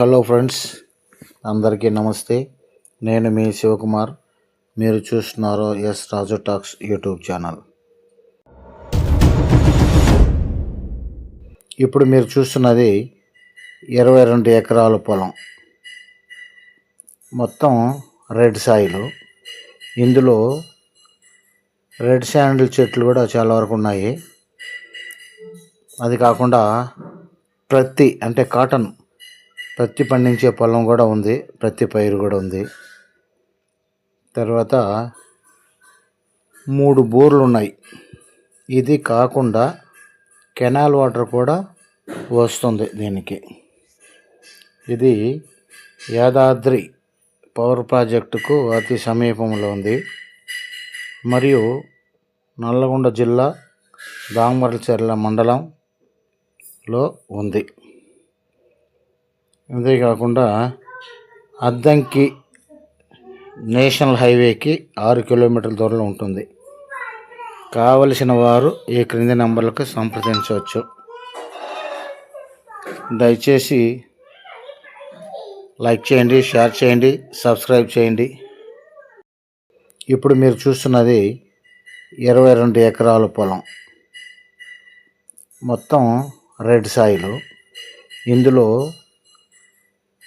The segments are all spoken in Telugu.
హలో ఫ్రెండ్స్, అందరికీ నమస్తే. నేను మీ శివకుమార్. మీరు చూస్తున్నారు ఎస్ రాజు టాక్స్ యూట్యూబ్ ఛానల్. ఇప్పుడు మీరు చూస్తున్నది 22 ఎకరాల పొలం, మొత్తం రెడ్ సాయిలు. ఇందులో రెడ్ శాండిల్ చెట్లు కూడా చాలా వరకు ఉన్నాయి. అది కాకుండా పత్తి పండించే పొలం కూడా ఉంది, పత్తి పైరు కూడా ఉంది. తర్వాత 3 బోర్లు ఉన్నాయి. ఇది కాకుండా కెనాల్ వాటర్ కూడా వస్తుంది దీనికి. ఇది యాదాద్రి పవర్ ప్రాజెక్టుకు అతి సమీపంలో ఉంది మరియు నల్లగొండ జిల్లా దామరచర్ల మండలంలో ఉంది. అంతేకాకుండా అద్దంకి నేషనల్ హైవేకి 6 కిలోమీటర్ల దూరంలో ఉంటుంది. కావలసిన వారు ఈ క్రింది నంబర్లకు సంప్రదించవచ్చు. దయచేసి లైక్ చేయండి, షేర్ చేయండి, సబ్స్క్రైబ్ చేయండి. ఇప్పుడు మీరు చూస్తున్నది 22 ఎకరాల పొలం, మొత్తం రెడ్ సాయిలు. ఇందులో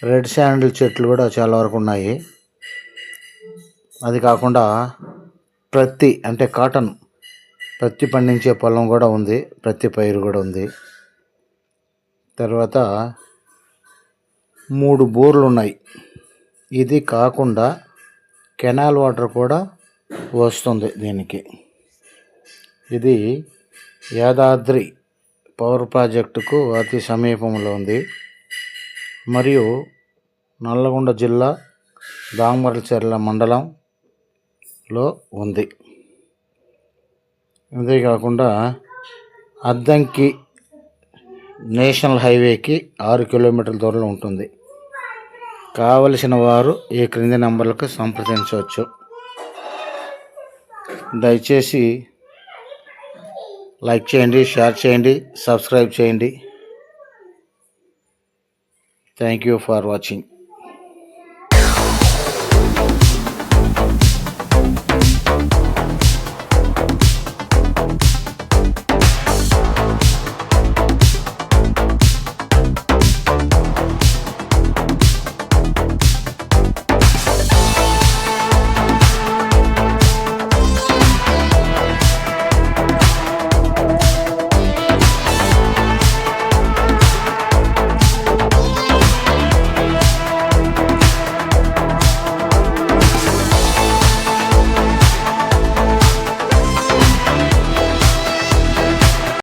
రెడ్ శాండిల్ చెట్లు కూడా చాలా వరకు ఉన్నాయి. అది కాకుండా పత్తి పండించే పొలం కూడా ఉంది, పత్తి పైరు కూడా ఉంది. తర్వాత 3 బోర్లు ఉన్నాయి. ఇది కాకుండా కెనాల్ వాటర్ కూడా వస్తుంది దీనికి. ఇది యాదాద్రి పవర్ ప్రాజెక్టుకు అతి సమీపంలో ఉంది మరియు నల్లగొండ జిల్లా దామరచర్ల మండలంలో ఉంది. అంతేకాకుండా అద్దంకి నేషనల్ హైవేకి 6 కిలోమీటర్ల దూరంలో ఉంటుంది. కావలసిన వారు ఈ క్రింది నంబర్లకు సంప్రదించవచ్చు. దయచేసి లైక్ చేయండి, షేర్ చేయండి, సబ్స్క్రైబ్ చేయండి. Thank you for watching.